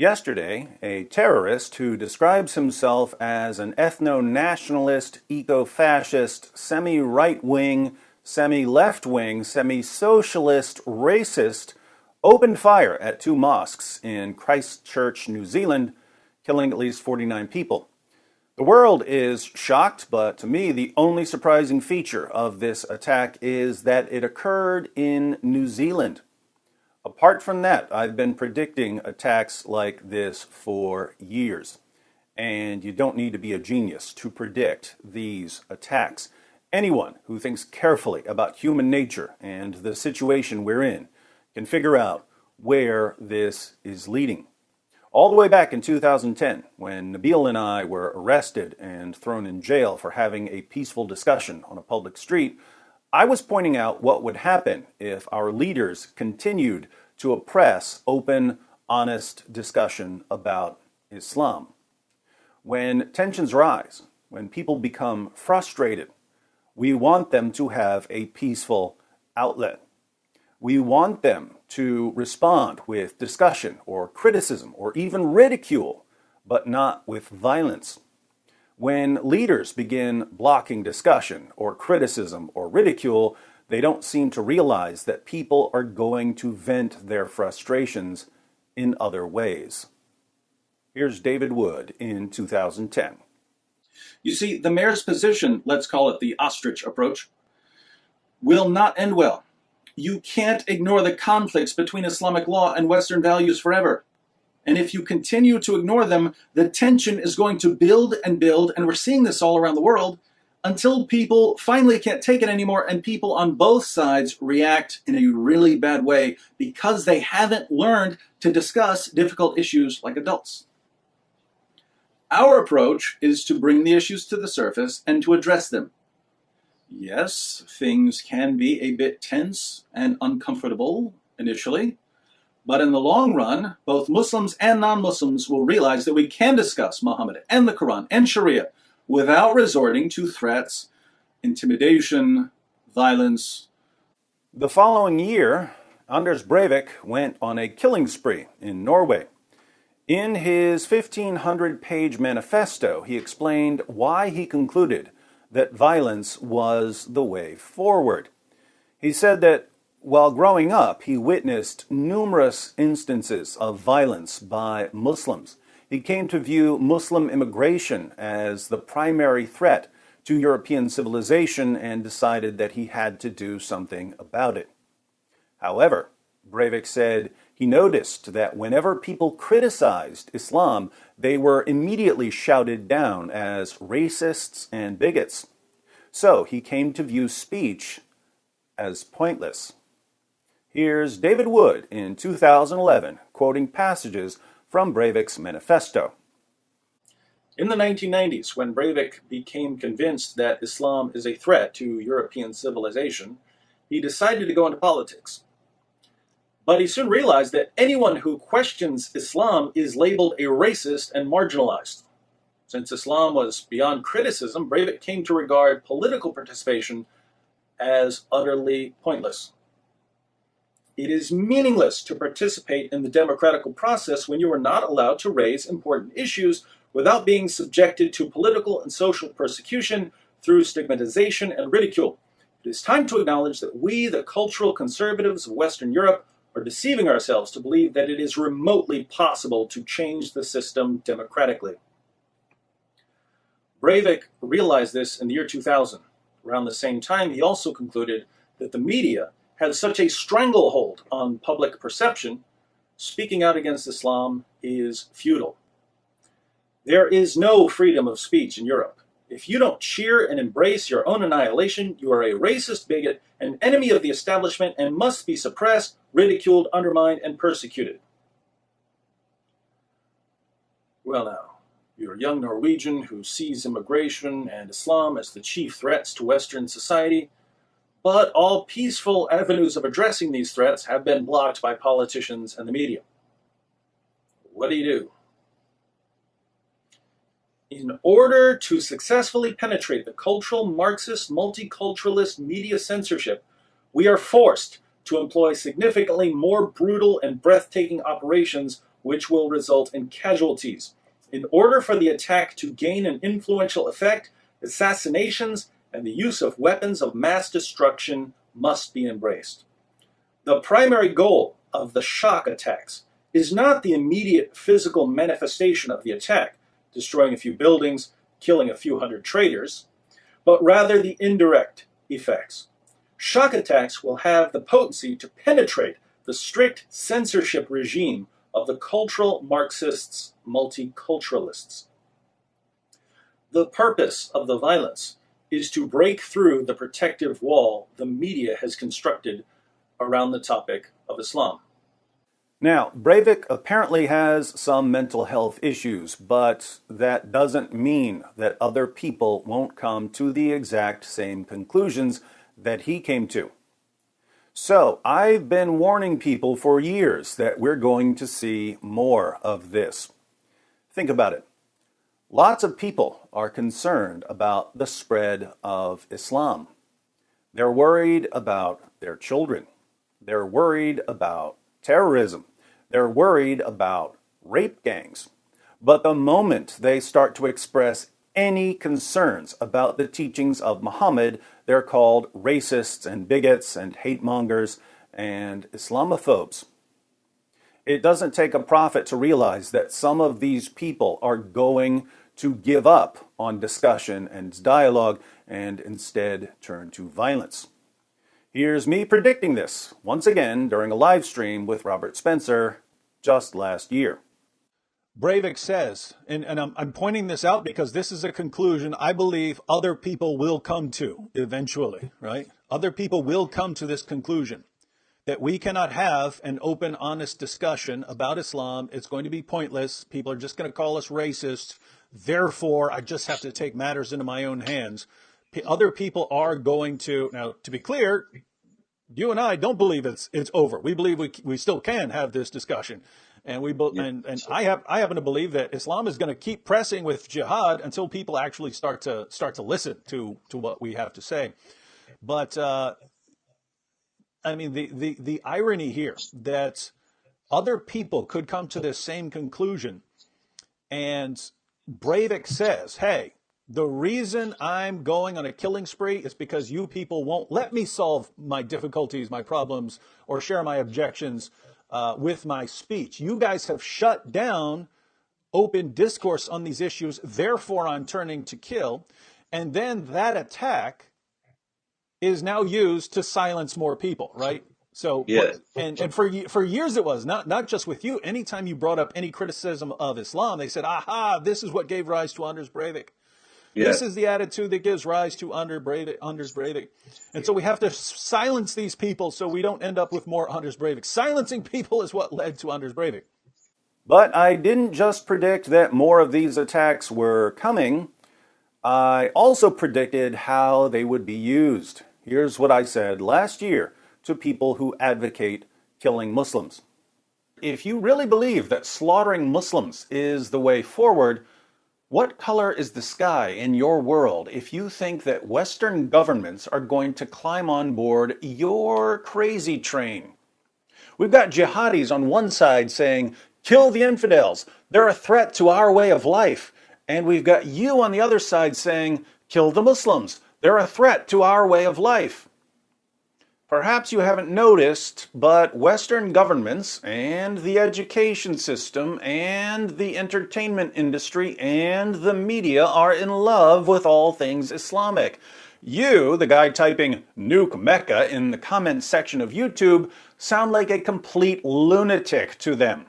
Yesterday, a terrorist who describes himself as an ethno-nationalist, eco-fascist, semi-right-wing, semi-left-wing, semi-socialist racist opened fire at two mosques in Christchurch, New Zealand, killing at least 49 people. The world is shocked, but to me, the only surprising feature of this attack is that it occurred in New Zealand. Apart from that, I've been predicting attacks like this for years. And you don't need to be a genius to predict these attacks. Anyone who thinks carefully about human nature and the situation we're in can figure out where this is leading. All the way back in 2010, when Nabil and I were arrested and thrown in jail for having a peaceful discussion on a public street, I was pointing out what would happen if our leaders continued to oppress open, honest discussion about Islam. When tensions rise, when people become frustrated, we want them to have a peaceful outlet. We want them to respond with discussion or criticism or even ridicule, but not with violence. When leaders begin blocking discussion or criticism or ridicule, they don't seem to realize that people are going to vent their frustrations in other ways. Here's David Wood in 2010. You see, the mayor's position, let's call it the ostrich approach, will not end well. You can't ignore the conflicts between Islamic law and Western values forever. And if you continue to ignore them, the tension is going to build, and we're seeing this all around the world, until people finally can't take it anymore and people on both sides react in a really bad way because they haven't learned to discuss difficult issues like adults. Our approach is to bring the issues to the surface and to address them. Yes, things can be a bit tense and uncomfortable initially, but in the long run, both Muslims and non-Muslims will realize that we can discuss Muhammad and the Quran and Sharia without resorting to threats, intimidation, violence. The following year, Anders Breivik went on a killing spree in Norway. In his 1,500-page manifesto, he explained why he concluded that violence was the way forward. He said that while growing up, he witnessed numerous instances of violence by Muslims. He came to view Muslim immigration as the primary threat to European civilization and decided that he had to do something about it. However, Breivik said he noticed that whenever people criticized Islam, they were immediately shouted down as racists and bigots. So he came to view speech as pointless. Here's David Wood in 2011, quoting passages from Breivik's manifesto. In the 1990s, when Breivik became convinced that Islam is a threat to European civilization, he decided to go into politics. But he soon realized that anyone who questions Islam is labeled a racist and marginalized. Since Islam was beyond criticism, Breivik came to regard political participation as utterly pointless. It is meaningless to participate in the democratic process when you are not allowed to raise important issues without being subjected to political and social persecution through stigmatization and ridicule. It is time to acknowledge that we, the cultural conservatives of Western Europe, are deceiving ourselves to believe that it is remotely possible to change the system democratically. Breivik realized this in the year 2000. Around the same time, he also concluded that the media has such a stranglehold on public perception, speaking out against Islam is futile. There is no freedom of speech in Europe. If you don't cheer and embrace your own annihilation, you are a racist bigot, an enemy of the establishment, and must be suppressed, ridiculed, undermined, and persecuted. Well now, you're a young Norwegian who sees immigration and Islam as the chief threats to Western society, but all peaceful avenues of addressing these threats have been blocked by politicians and the media. What do? In order to successfully penetrate the cultural, Marxist, multiculturalist media censorship, we are forced to employ significantly more brutal and breathtaking operations which will result in casualties. In order for the attack to gain an influential effect, assassinations and the use of weapons of mass destruction must be embraced. The primary goal of the shock attacks is not the immediate physical manifestation of the attack, destroying a few buildings, killing a few hundred traitors, but rather the indirect effects. Shock attacks will have the potency to penetrate the strict censorship regime of the cultural Marxists, multiculturalists. The purpose of the violence is to break through the protective wall the media has constructed around the topic of Islam. Now, Breivik apparently has some mental health issues, but that doesn't mean that other people won't come to the exact same conclusions that he came to. So, I've been warning people for years that we're going to see more of this. Think about it. Lots of people are concerned about the spread of Islam. They're worried about their children. They're worried about terrorism. They're worried about rape gangs. But the moment they start to express any concerns about the teachings of Muhammad, they're called racists and bigots and hate mongers and Islamophobes. It doesn't take a prophet to realize that some of these people are going to give up on discussion and dialogue and instead turn to violence. Here's me predicting this, once again, during a live stream with Robert Spencer just last year. Breivik says, and I'm pointing this out because this is a conclusion I believe other people will come to eventually, right? Other people will come to this conclusion that we cannot have an open, honest discussion about Islam. It's going to be pointless. People are just going to call us racists. Therefore, I just have to take matters into my own hands. Other people are going to, now to be clear, you and I don't believe it's over. We believe we still can have this discussion. And I happen to believe that Islam is going to keep pressing with jihad until people actually start to listen to what we have to say. But I mean the irony here that other people could come to this same conclusion, and Breivik says, "Hey, the reason I'm going on a killing spree is because you people won't let me solve my difficulties, my problems, or share my objections with my speech. You guys have shut down open discourse on these issues, therefore I'm turning to kill." And then that attack is now used to silence more people, right? So, yeah. and for years it was, not just with you. Anytime you brought up any criticism of Islam, they said, aha, this is what gave rise to Anders Breivik. Yeah. This is the attitude that gives rise to Anders Breivik. And so we have to silence these people so we don't end up with more Anders Breivik. Silencing people is what led to Anders Breivik. But I didn't just predict that more of these attacks were coming. I also predicted how they would be used. Here's what I said last year to people who advocate killing Muslims. If you really believe that slaughtering Muslims is the way forward, what color is the sky in your world if you think that Western governments are going to climb on board your crazy train? We've got jihadis on one side saying, kill the infidels, they're a threat to our way of life. And we've got you on the other side saying, kill the Muslims, they're a threat to our way of life. Perhaps you haven't noticed, but Western governments and the education system and the entertainment industry and the media are in love with all things Islamic. You, the guy typing nuke Mecca in the comments section of YouTube, sound like a complete lunatic to them.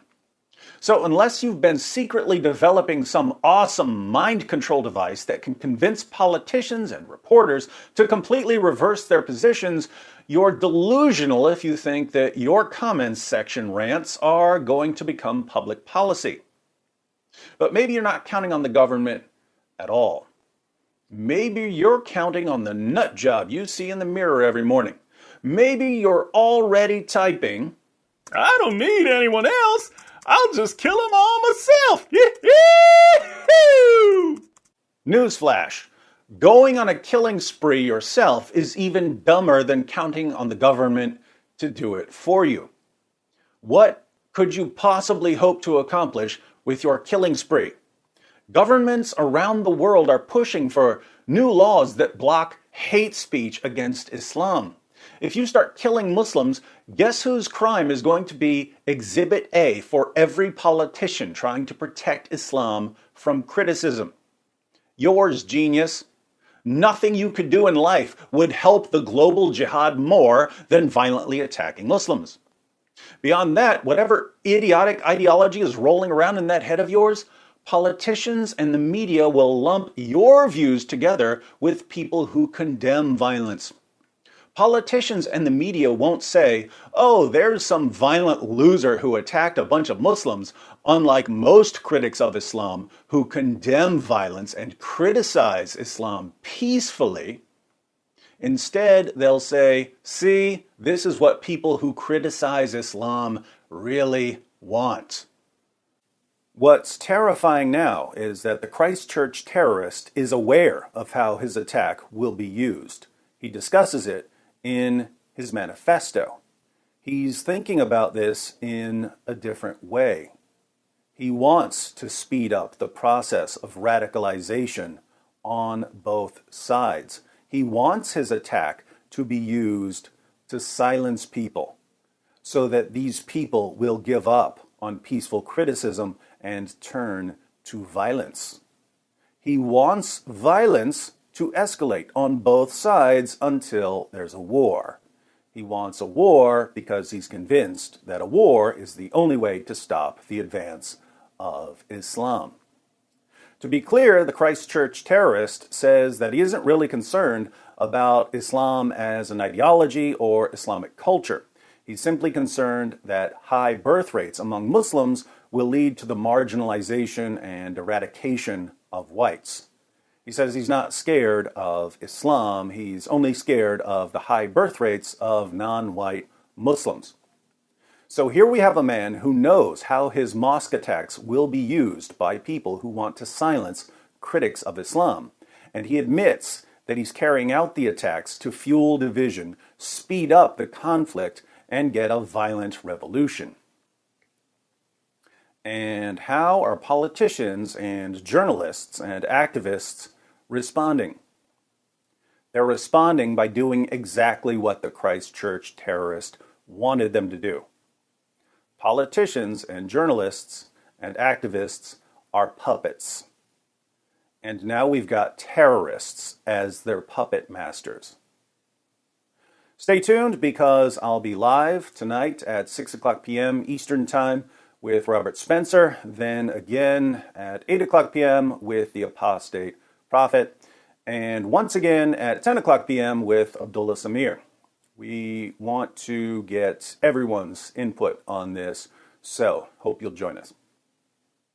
So unless you've been secretly developing some awesome mind control device that can convince politicians and reporters to completely reverse their positions, you're delusional if you think that your comments section rants are going to become public policy. But maybe you're not counting on the government at all. Maybe you're counting on the nut job you see in the mirror every morning. Maybe you're already typing, I don't need anyone else. I'll just kill them all myself. Newsflash. Going on a killing spree yourself is even dumber than counting on the government to do it for you. What could you possibly hope to accomplish with your killing spree? Governments around the world are pushing for new laws that block hate speech against Islam. If you start killing Muslims, guess whose crime is going to be Exhibit A for every politician trying to protect Islam from criticism? Yours, genius. Nothing you could do in life would help the global jihad more than violently attacking Muslims. Beyond that, whatever idiotic ideology is rolling around in that head of yours, politicians and the media will lump your views together with people who condemn violence. Politicians and the media won't say, oh, there's some violent loser who attacked a bunch of Muslims, unlike most critics of Islam who condemn violence and criticize Islam peacefully. Instead, they'll say, see, this is what people who criticize Islam really want. What's terrifying now is that the Christchurch terrorist is aware of how his attack will be used. He discusses it in his manifesto. He's thinking about this in a different way. He wants to speed up the process of radicalization on both sides. He wants his attack to be used to silence people so that these people will give up on peaceful criticism and turn to violence. He wants violence to escalate on both sides until there's a war. He wants a war because he's convinced that a war is the only way to stop the advance of Islam. To be clear, the Christchurch terrorist says that he isn't really concerned about Islam as an ideology or Islamic culture. He's simply concerned that high birth rates among Muslims will lead to the marginalization and eradication of whites. He says he's not scared of Islam, he's only scared of the high birth rates of non-white Muslims. So here we have a man who knows how his mosque attacks will be used by people who want to silence critics of Islam. And he admits that he's carrying out the attacks to fuel division, speed up the conflict, and get a violent revolution. And how are politicians and journalists and activists responding? They're responding by doing exactly what the Christchurch terrorist wanted them to do. Politicians and journalists and activists are puppets. And now we've got terrorists as their puppet masters. Stay tuned because I'll be live tonight at 6 o'clock p.m. Eastern Time with Robert Spencer, then again at 8 o'clock p.m. with the apostate prophet, and once again at 10 o'clock p.m. with Abdullah Samir. We want to get everyone's input on this, so hope you'll join us.